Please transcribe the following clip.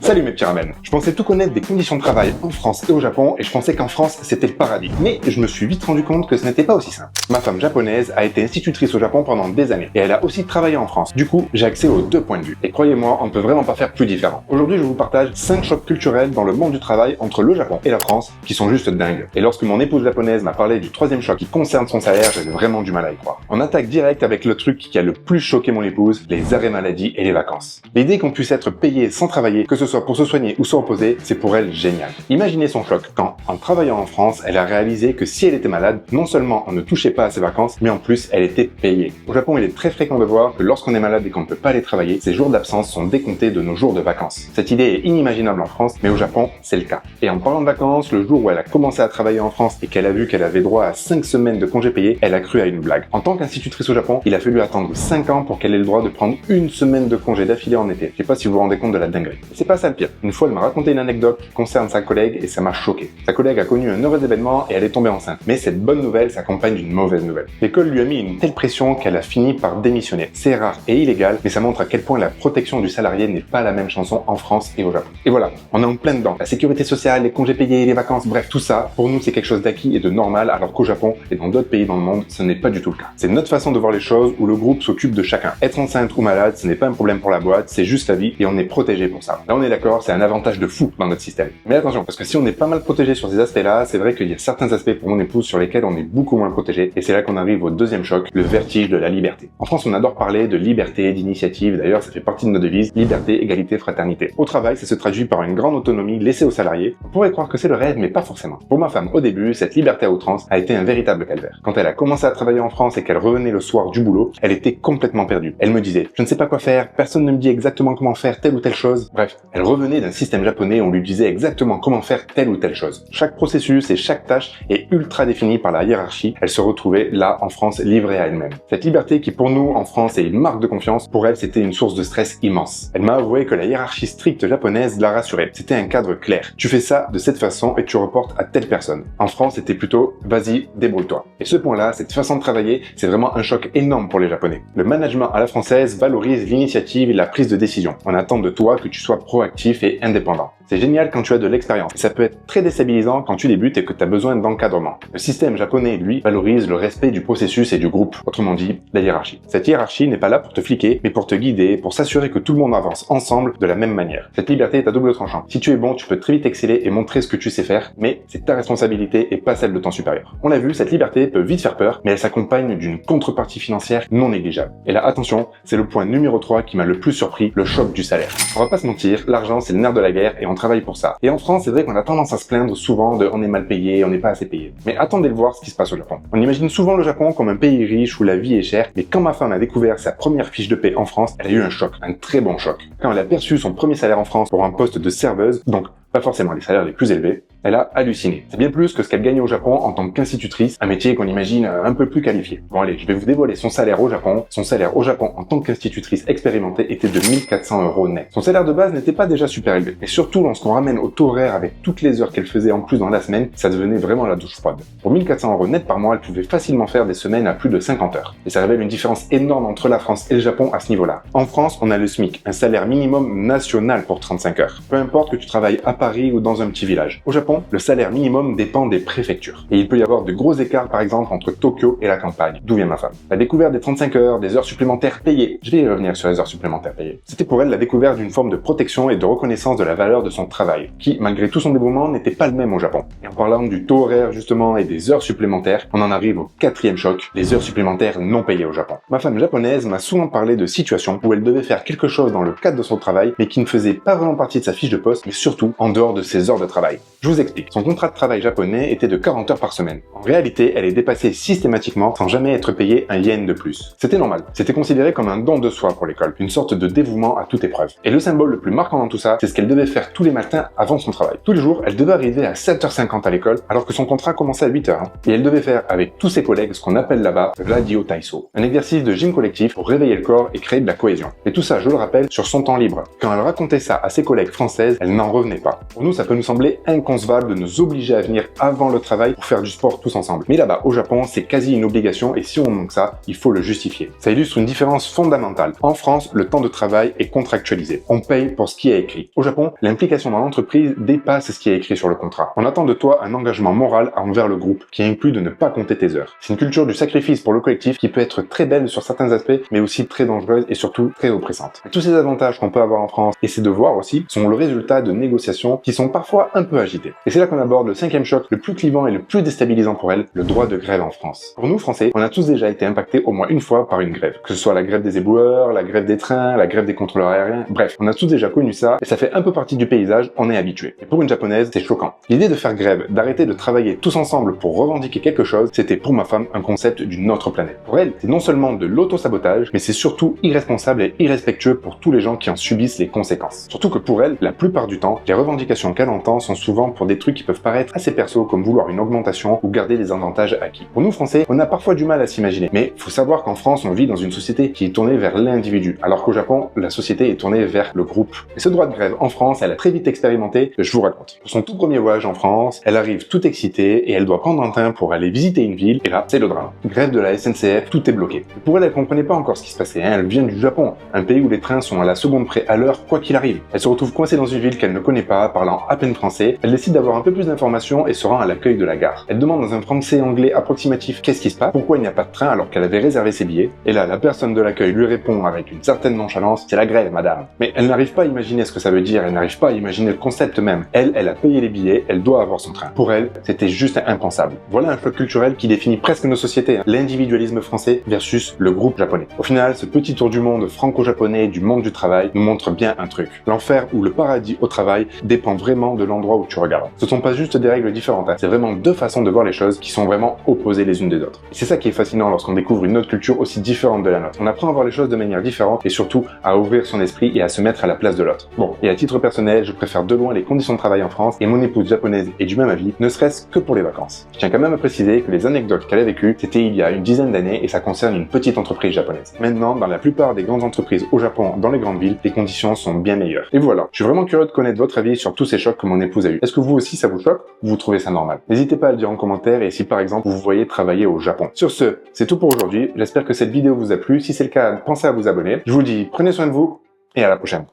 Salut mes petits ramen. Je pensais tout connaître des conditions de travail en France et au Japon et je pensais qu'en France c'était le paradis. Mais je me suis vite rendu compte que ce n'était pas aussi simple. Ma femme japonaise a été institutrice au Japon pendant des années et elle a aussi travaillé en France. Du coup, j'ai accès aux deux points de vue. Et croyez-moi, on ne peut vraiment pas faire plus différent. Aujourd'hui, je vous partage 5 chocs culturels dans le monde du travail entre le Japon et la France qui sont juste dingues. Et lorsque mon épouse japonaise m'a parlé du troisième choc qui concerne son salaire, j'avais vraiment du mal à y croire. On attaque direct avec le truc qui a le plus choqué mon épouse, les arrêts maladie et les vacances. L'idée qu'on puisse être payé sans travailler, que ce soit pour se soigner ou se reposer, c'est pour elle génial. Imaginez son choc quand, en travaillant en France, elle a réalisé que si elle était malade, non seulement on ne touchait pas à ses vacances, mais en plus elle était payée. Au Japon, il est très fréquent de voir que lorsqu'on est malade et qu'on ne peut pas aller travailler, ces jours d'absence sont décomptés de nos jours de vacances. Cette idée est inimaginable en France, mais au Japon, c'est le cas. Et en parlant de vacances, le jour où elle a commencé à travailler en France et qu'elle a vu qu'elle avait droit à 5 semaines de congés payés, elle a cru à une blague. En tant qu'institutrice au Japon, il a fallu attendre 5 ans pour qu'elle ait le droit de prendre une semaine de congé d'affilée en été. Je sais pas si vous vous rendez compte de la dinguerie. C'est pas ça le pire. Une fois, elle m'a raconté une anecdote qui concerne sa collègue et ça m'a choqué. Sa collègue a connu un heureux événement et elle est tombée enceinte. Mais cette bonne nouvelle s'accompagne d'une mauvaise nouvelle. L'école lui a mis une telle pression qu'elle a fini par démissionner. C'est rare et illégal, mais ça montre à quel point la protection du salarié n'est pas la même chanson en France et au Japon. Et voilà, on est en plein dedans. La sécurité sociale, les congés payés, les vacances, bref, tout ça, pour nous, c'est quelque chose d'acquis et de normal, alors qu'au Japon et dans d'autres pays dans le monde, ce n'est pas du tout le cas. C'est notre façon de voir les choses où le groupe s'occupe de chacun. Être enceinte ou malade, ce n'est pas un problème pour la boîte, c'est juste la vie et on est protégé pour ça. Là, on est d'accord, c'est un avantage de fou dans notre système. Mais attention, parce que si on est pas mal protégé sur ces aspects-là, c'est vrai qu'il y a certains aspects pour mon épouse sur lesquels on est beaucoup moins protégé et c'est là qu'on arrive au deuxième choc, le vertige de la liberté. En France, on adore parler de liberté, d'initiative, d'ailleurs, ça fait partie de nos devises, liberté, égalité, fraternité. Au travail, ça se traduit par une grande autonomie laissée aux salariés. On pourrait croire que c'est le rêve, mais pas forcément. Pour ma femme, au début, cette liberté à outrance a été un véritable calvaire. Quand elle a commencé à travailler en France et qu'elle revenait le soir du boulot, elle était complètement perdue. Elle me disait, je ne sais pas quoi faire, personne ne me dit exactement comment faire telle ou telle chose. Bref, elle revenait d'un système japonais où on lui disait exactement comment faire telle ou telle chose. Chaque processus et chaque tâche est ultra définie par la hiérarchie. Elle se retrouvait là, en France, livrée à elle-même. Cette liberté qui pour nous, en France, est une marque de confiance, pour elle, c'était une source de stress immense. Elle m'a avoué que la hiérarchie stricte japonaise la rassurait. C'était un cadre clair. Tu fais ça de cette façon et tu reportes à telle personne. En France, c'était plutôt, vas-y, débrouille-toi. Et ce point-là, cette façon de travailler, c'est vraiment un choc énorme pour les Japonais. Le management à la française valorise l'initiative et la prise de décision. On attend de toi que tu sois proactif et indépendant. C'est génial quand tu as de l'expérience. Ça peut être très déstabilisant quand tu débutes et que tu as besoin d'encadrement. Le système japonais, lui, valorise le respect du processus et du groupe. Autrement dit, la hiérarchie. Cette hiérarchie n'est pas là pour te fliquer, mais pour te guider, pour s'assurer que tout le monde avance ensemble de la même manière. Cette liberté est à double tranchant. Si tu es bon, tu peux très vite exceller et montrer ce que tu sais faire, mais c'est ta responsabilité et pas celle de ton supérieur. On l'a vu, cette liberté peut vite faire peur, mais elle s'accompagne d'une contrepartie financière non négligeable. Et là, attention, c'est le point numéro 3 qui m'a le plus surpris, le choc du salaire. On va pas se mentir, l'argent c'est le nerf de la guerre et on travaille pour ça. Et en France, c'est vrai qu'on a tendance à se plaindre souvent de on est mal payé, on n'est pas assez payé. Mais attendez de voir ce qui se passe au Japon. On imagine souvent le Japon comme un pays riche où la vie est chère, mais quand ma femme a découvert sa première fiche de paie en France, elle a eu un choc, un très bon choc. Quand elle a perçu son premier salaire en France pour un poste de serveuse, donc pas forcément les salaires les plus élevés, elle a halluciné. C'est bien plus que ce qu'elle gagnait au Japon en tant qu'institutrice, un métier qu'on imagine un peu plus qualifié. Bon allez, je vais vous dévoiler son salaire au Japon. Son salaire au Japon en tant qu'institutrice expérimentée était de 1400 € net. Son salaire de base n'était pas déjà super élevé. Et surtout, lorsqu'on ramène au taux horaire avec toutes les heures qu'elle faisait en plus dans la semaine, ça devenait vraiment la douche froide. Pour 1400 € net par mois, elle pouvait facilement faire des semaines à plus de 50 heures. Et ça révèle une différence énorme entre la France et le Japon à ce niveau-là. En France, on a le SMIC, un salaire minimum national pour 35 heures. Peu importe que tu travailles à Paris ou dans un petit village. Au Japon, le salaire minimum dépend des préfectures. Et il peut y avoir de gros écarts par exemple entre Tokyo et la campagne, d'où vient ma femme. La découverte des 35 heures, des heures supplémentaires payées, je vais y revenir sur les heures supplémentaires payées. C'était pour elle la découverte d'une forme de protection et de reconnaissance de la valeur de son travail, qui, malgré tout son dévouement, n'était pas le même au Japon. Et en parlant du taux horaire justement et des heures supplémentaires, on en arrive au 4e choc, les heures supplémentaires non payées au Japon. Ma femme japonaise m'a souvent parlé de situations où elle devait faire quelque chose dans le cadre de son travail, mais qui ne faisait pas vraiment partie de sa fiche de poste, mais surtout en dehors de ses heures de travail. Je vous explique. Son contrat de travail japonais était de 40 heures par semaine. En réalité, elle est dépassée systématiquement sans jamais être payée un yen de plus. C'était normal. C'était considéré comme un don de soi pour l'école, une sorte de dévouement à toute épreuve. Et le symbole le plus marquant dans tout ça, c'est ce qu'elle devait faire tous les matins avant son travail. Tous les jours, elle devait arriver à 7h50 à l'école, alors que son contrat commençait à 8h. Et elle devait faire avec tous ses collègues ce qu'on appelle là-bas Radio Taiso, un exercice de gym collectif pour réveiller le corps et créer de la cohésion. Et tout ça, je le rappelle, sur son temps libre. Quand elle racontait ça à ses collègues françaises, elle n'en revenait pas. Pour nous, ça peut nous sembler inconcevable recevable de nous obliger à venir avant le travail pour faire du sport tous ensemble. Mais là-bas, au Japon, c'est quasi une obligation et si on manque ça, il faut le justifier. Ça illustre une différence fondamentale. En France, le temps de travail est contractualisé. On paye pour ce qui est écrit. Au Japon, l'implication dans l'entreprise dépasse ce qui est écrit sur le contrat. On attend de toi un engagement moral envers le groupe qui inclut de ne pas compter tes heures. C'est une culture du sacrifice pour le collectif qui peut être très belle sur certains aspects, mais aussi très dangereuse et surtout très oppressante. Et tous ces avantages qu'on peut avoir en France et ces devoirs aussi sont le résultat de négociations qui sont parfois un peu agitées. Et c'est là qu'on aborde le cinquième choc le plus clivant et le plus déstabilisant pour elle, le droit de grève en France. Pour nous, Français, on a tous déjà été impactés au moins une fois par une grève. Que ce soit la grève des éboueurs, la grève des trains, la grève des contrôleurs aériens, bref, on a tous déjà connu ça et ça fait un peu partie du paysage, on est habitué. Et pour une japonaise, c'est choquant. L'idée de faire grève, d'arrêter de travailler tous ensemble pour revendiquer quelque chose, c'était pour ma femme un concept d'une autre planète. Pour elle, c'est non seulement de l'auto-sabotage, mais c'est surtout irresponsable et irrespectueux pour tous les gens qui en subissent les conséquences. Surtout que pour elle, la plupart du temps, les revendications qu'elle entend sont souvent pour des trucs qui peuvent paraître assez perso, comme vouloir une augmentation ou garder des avantages acquis. Pour nous Français, on a parfois du mal à s'imaginer, mais faut savoir qu'en France, on vit dans une société qui est tournée vers l'individu, alors qu'au Japon, la société est tournée vers le groupe. Et ce droit de grève en France, elle a très vite expérimenté, je vous raconte. Pour son tout premier voyage en France, elle arrive toute excitée et elle doit prendre un train pour aller visiter une ville, et là, c'est le drame. Grève de la SNCF, tout est bloqué. Et pour elle, elle comprenait pas encore ce qui se passait, hein. Elle vient du Japon, un pays où les trains sont à la seconde près à l'heure, quoi qu'il arrive. Elle se retrouve coincée dans une ville qu'elle ne connaît pas, parlant à peine français. Elle décide d'avoir un peu plus d'informations et se rend à l'accueil de la gare. Elle demande dans un français anglais approximatif qu'est-ce qui se passe, pourquoi il n'y a pas de train alors qu'elle avait réservé ses billets. Et là, la personne de l'accueil lui répond avec une certaine nonchalance, c'est la grève, madame. Mais elle n'arrive pas à imaginer ce que ça veut dire, elle n'arrive pas à imaginer le concept même. Elle a payé les billets, elle doit avoir son train. Pour elle, c'était juste impensable. Voilà un choc culturel qui définit presque nos sociétés, hein. L'individualisme français versus le groupe japonais. Au final, ce petit tour du monde franco-japonais du monde du travail nous montre bien un truc. L'enfer ou le paradis au travail dépend vraiment de l'endroit où tu regardes. Ce sont pas juste des règles différentes, hein. C'est vraiment deux façons de voir les choses qui sont vraiment opposées les unes des autres. Et c'est ça qui est fascinant lorsqu'on découvre une autre culture aussi différente de la nôtre. On apprend à voir les choses de manière différente et surtout à ouvrir son esprit et à se mettre à la place de l'autre. Bon, et à titre personnel, je préfère de loin les conditions de travail en France et mon épouse japonaise est du même avis, ne serait-ce que pour les vacances. Je tiens quand même à préciser que les anecdotes qu'elle a vécues, c'était il y a une dizaine d'années et ça concerne une petite entreprise japonaise. Maintenant, dans la plupart des grandes entreprises au Japon, dans les grandes villes, les conditions sont bien meilleures. Et voilà, je suis vraiment curieux de connaître votre avis sur tous ces chocs que mon épouse a eu. Est-ce que vous aussi ça vous choque ou vous trouvez ça normal? N'hésitez pas à le dire en commentaire et si par exemple vous voyez travailler au Japon. Sur ce, c'est tout pour aujourd'hui. J'espère que cette vidéo vous a plu. Si c'est le cas, pensez à vous abonner. Je vous dis, prenez soin de vous et à la prochaine.